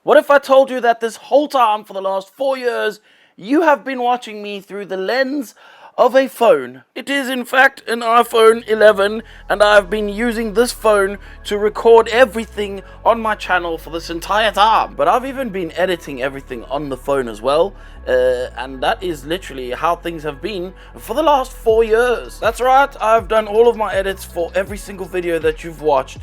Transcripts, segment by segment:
What if I told you that this whole time for the last 4 years, you have been watching me through the lens of a phone? It is in fact an iPhone 11, and I've been using this phone to record everything on my channel for this entire time. But I've even been editing everything on the phone as well, and that is literally how things have been for the last 4 years. That's right, I've done all of my edits for every single video that you've watched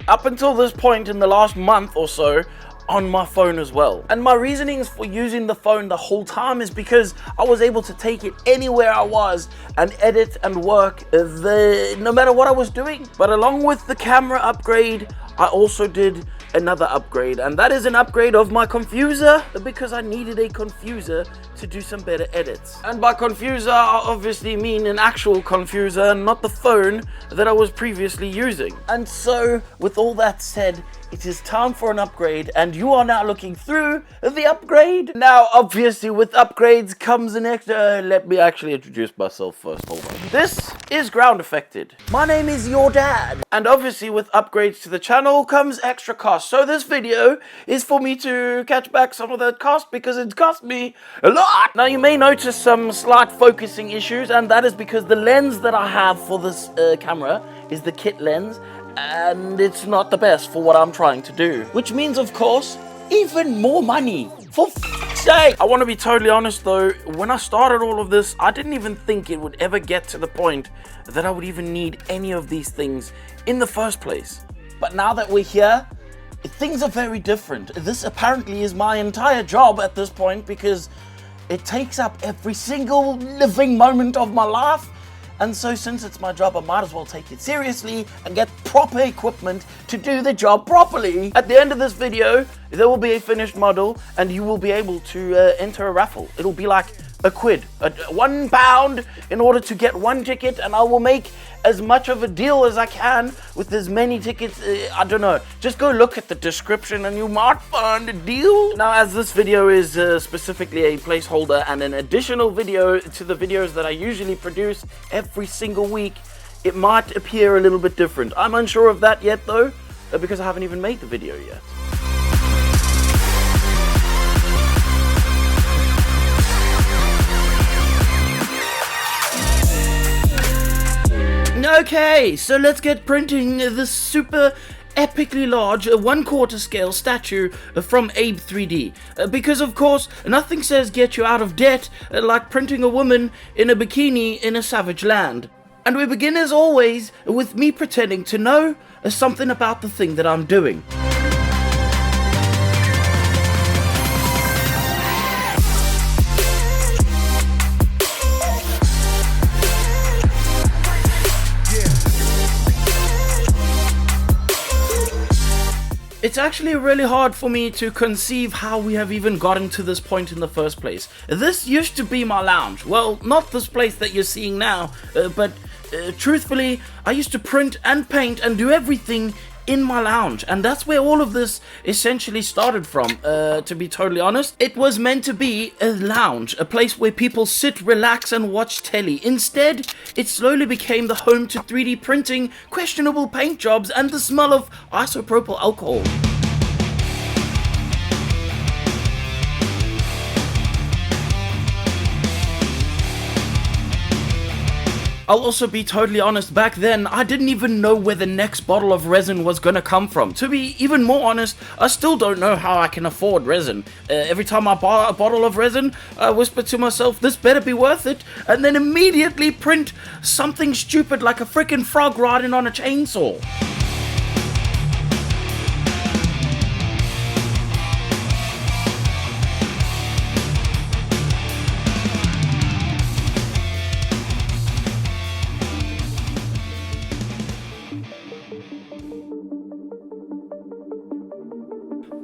up until this point in the last month or so, on my phone as well. And my reasonings for using the phone the whole time is because I was able to take it anywhere I was and edit and work no matter what I was doing. But along with the camera upgrade, I also did another upgrade, and that is an upgrade of my confuser, because I needed a confuser to do some better edits. And by confuser, I obviously mean an actual confuser, not the phone that I was previously using. And so, with all that said, it is time for an upgrade, and you are now looking through the upgrade. Now, obviously, with upgrades comes an extra... let me actually introduce myself first. Hold on. This is Groundeffected. My name is your dad. And obviously, with upgrades to the channel comes extra cost. So this video is for me to catch back some of that cost, because it's cost me a lot. Now, you may notice some slight focusing issues, and that is because the lens that I have for this camera is the kit lens, and it's not the best for what I'm trying to do. Which means, of course, even more money. For f***'s sake! I want to be totally honest though, when I started all of this, I didn't even think it would ever get to the point that I would even need any of these things in the first place. But now that we're here, things are very different. This apparently is my entire job at this point, because it takes up every single living moment of my life. And so since it's my job, I might as well take it seriously and get proper equipment to do the job properly. At the end of this video, there will be a finished model, and you will be able to enter a raffle. It'll be like a quid, £1 in order to get one ticket, and I will make as much of a deal as I can with as many tickets. I don't know, just go look at the description and you might find a deal. Now, as this video is specifically a placeholder and an additional video to the videos that I usually produce every single week, it might appear a little bit different. I'm unsure of that yet though, because I haven't even made the video yet. Okay, so let's get printing this super epically large 1/4 scale statue from Abe 3D, because of course nothing says get you out of debt like printing a woman in a bikini in a savage land. And we begin as always with me pretending to know something about the thing that I'm doing. It's actually really hard for me to conceive how we have even gotten to this point in the first place. This used to be my lounge. Well, not this place that you're seeing now, but truthfully, I used to print and paint and do everything in my lounge, and that's where all of this essentially started from. To be totally honest, it was meant to be a lounge, a place where people sit, relax and watch telly. Instead, it slowly became the home to 3D printing, questionable paint jobs and the smell of isopropyl alcohol. I'll also be totally honest, back then, I didn't even know where the next bottle of resin was gonna come from. To be even more honest, I still don't know how I can afford resin. Every time I buy a bottle of resin, I whisper to myself, this better be worth it, and then immediately print something stupid like a freaking frog riding on a chainsaw.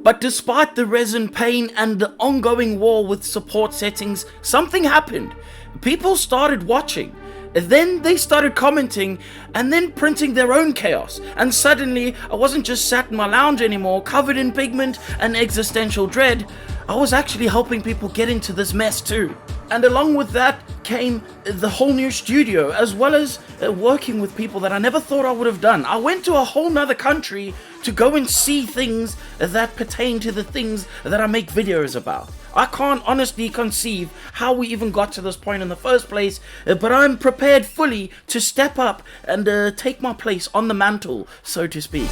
But despite the resin pain and the ongoing war with support settings, something happened. People started watching. Then they started commenting and then printing their own chaos. And suddenly, I wasn't just sat in my lounge anymore, covered in pigment and existential dread. I was actually helping people get into this mess too. And along with that came the whole new studio, as well as working with people that I never thought I would have done. I went to a whole nother country to go and see things that pertain to the things that I make videos about. I can't honestly conceive how we even got to this point in the first place, but I'm prepared fully to step up and take my place on the mantle, so to speak.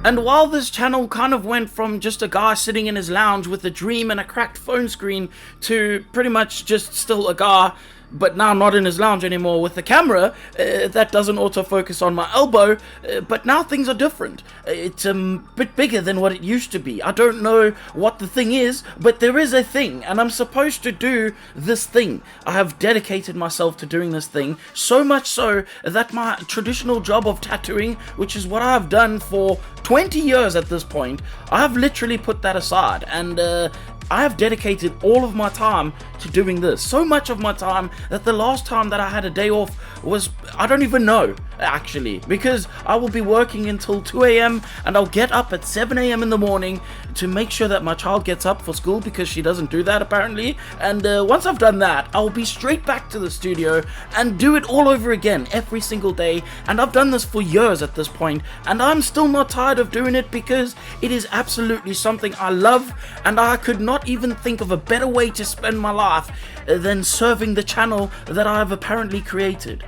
And while this channel kind of went from just a guy sitting in his lounge with a dream and a cracked phone screen to pretty much just still a guy, but now not in his lounge anymore with the camera that doesn't autofocus on my elbow, but now things are different. It's a bit bigger than what it used to be. I don't know what the thing is, but there is a thing, and I'm supposed to do this thing. I have dedicated myself to doing this thing, so much so that my traditional job of tattooing, which is what I've done for 20 years at this point, I have literally put that aside, and I have dedicated all of my time to doing this. So much of my time that the last time that I had a day off was, I don't even know, actually, because I will be working until 2 a.m. and I'll get up at 7 a.m. in the morning to make sure that my child gets up for school, because she doesn't do that apparently. And once I've done that, I'll be straight back to the studio and do it all over again every single day. And I've done this for years at this point, and I'm still not tired of doing it, because it is absolutely something I love, and I could not even think of a better way to spend my life than serving the channel that I have apparently created.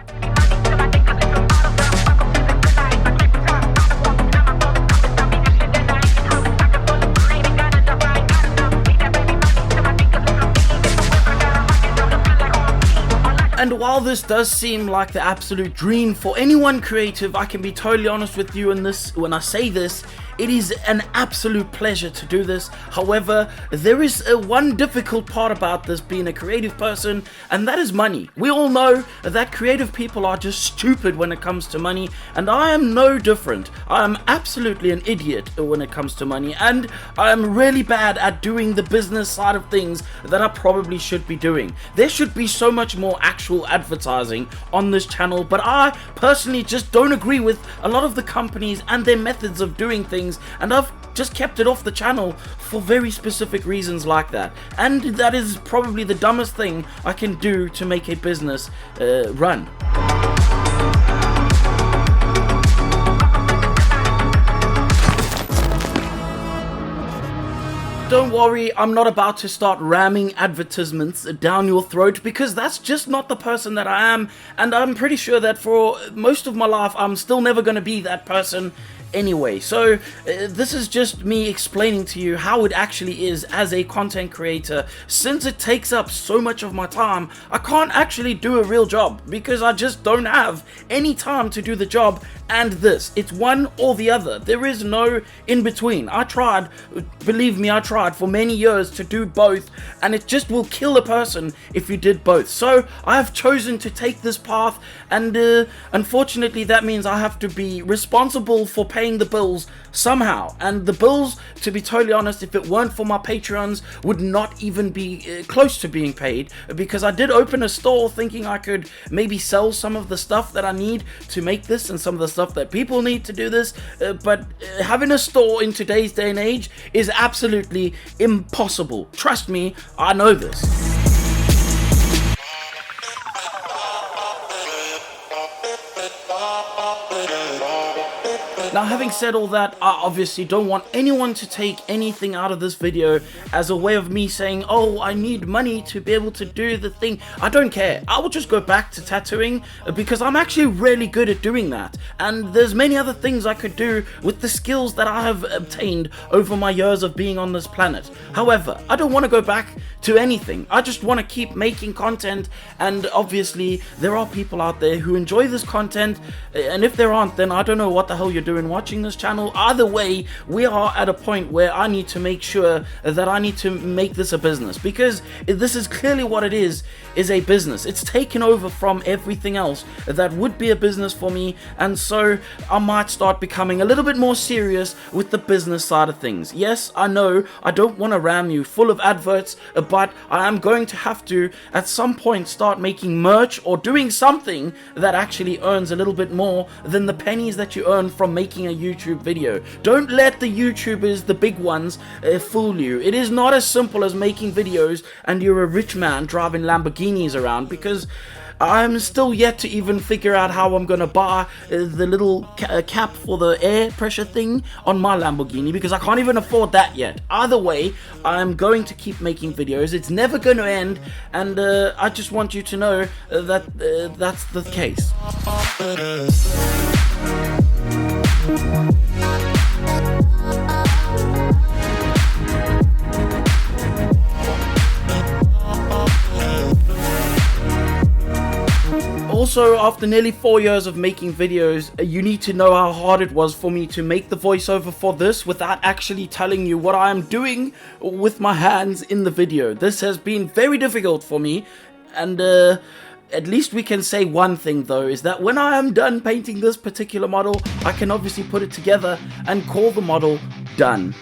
And while this does seem like the absolute dream for anyone creative, I can be totally honest with you in this when I say this. It is an absolute pleasure to do this. However, there is one difficult part about this being a creative person, and that is money. We all know that creative people are just stupid when it comes to money, and I am no different. I am absolutely an idiot when it comes to money, and I am really bad at doing the business side of things that I probably should be doing. There should be so much more actual advertising on this channel, but I personally just don't agree with a lot of the companies and their methods of doing things, and I've just kept it off the channel for very specific reasons like that. And that is probably the dumbest thing I can do to make a business run. Don't worry, I'm not about to start ramming advertisements down your throat, because that's just not the person that I am, and I'm pretty sure that for most of my life I'm still never going to be that person anyway. So this is just me explaining to you how it actually is as a content creator. Since it takes up so much of my time, I can't actually do a real job, because I just don't have any time to do the job and this. It's one or the other. There is no in between. I tried, believe me, I tried for many years to do both, and it just will kill a person if you did both. So I have chosen to take this path, and unfortunately that means I have to be responsible for paying the bills somehow. And the bills, to be totally honest, if it weren't for my Patreons, would not even be close to being paid, because I did open a store thinking I could maybe sell some of the stuff that I need to make this and some of the stuff that people need to do this, but having a store in today's day and age is absolutely impossible. Trust me, I know this. Now, having said all that, I obviously don't want anyone to take anything out of this video as a way of me saying, oh, I need money to be able to do the thing. I don't care. I will just go back to tattooing, because I'm actually really good at doing that. And there's many other things I could do with the skills that I have obtained over my years of being on this planet. However, I don't want to go back to anything. I just want to keep making content, and obviously there are people out there who enjoy this content, and if there aren't, then I don't know what the hell you're doing been watching this channel. Either way, we are at a point where I need to make sure that I need to make this a business, because this is clearly what it is a business. It's taken over from everything else that would be a business for me, and so I might start becoming a little bit more serious with the business side of things. Yes, I know I don't want to ram you full of adverts, but I am going to have to at some point start making merch or doing something that actually earns a little bit more than the pennies that you earn from making a YouTube video. Don't let the YouTubers, the big ones, fool you. It is not as simple as making videos and you're a rich man driving Lamborghinis around, because I'm still yet to even figure out how I'm gonna buy the little cap for the air pressure thing on my Lamborghini, because I can't even afford that yet. Either way, I'm going to keep making videos. It's never going to end, and I just want you to know that that's the case. Also, after nearly 4 years of making videos, you need to know how hard it was for me to make the voiceover for this without actually telling you what I am doing with my hands in the video. This has been very difficult for me, and at least we can say one thing though, is that when I am done painting this particular model, I can obviously put it together and call the model done.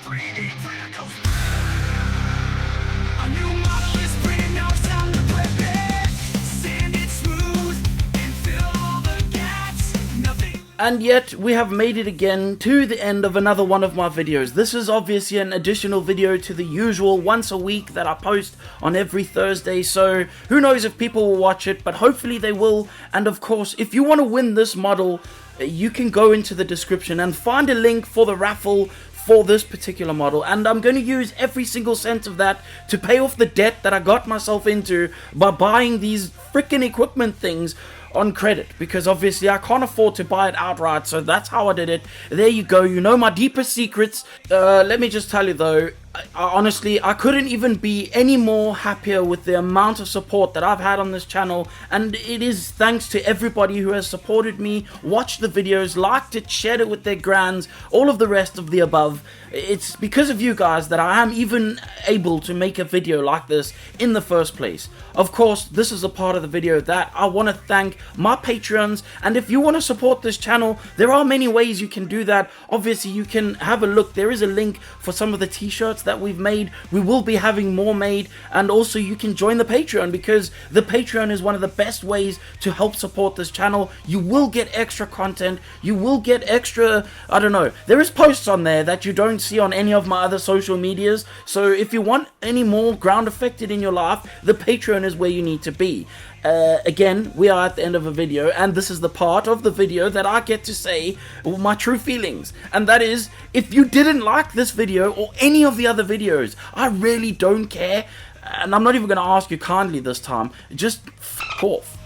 And yet, we have made it again to the end of another one of my videos. This is obviously an additional video to the usual once a week that I post on every Thursday, so who knows if people will watch it, but hopefully they will. And of course, if you want to win this model, you can go into the description and find a link for the raffle for this particular model, and I'm going to use every single cent of that to pay off the debt that I got myself into by buying these freaking equipment things on credit, because obviously I can't afford to buy it outright, so that's how I did it. There you go, you know my deepest secrets. Let me just tell you though, honestly, I couldn't even be any more happier with the amount of support that I've had on this channel, and it is thanks to everybody who has supported me, watched the videos, liked it, shared it with their grands, all of the rest of the above. It's because of you guys that I am even able to make a video like this in the first place. Of course, this is a part of the video that I want to thank my Patreons, and if you want to support this channel, there are many ways you can do that. Obviously, you can have a look. There is a link for some of the t-shirts that we've made. We will be having more made, and also you can join the Patreon, because the Patreon is one of the best ways to help support this channel. You will get extra content, you will get extra, I don't know, there is posts on there that you don't see on any of my other social medias. So if you want any more Groundeffected in your life, the Patreon is where you need to be. Again, we are at the end of a video, and this is the part of the video that I get to say my true feelings, and that is, if you didn't like this video or any of the other videos, I really don't care, and I'm not even going to ask you kindly this time, just f*** off.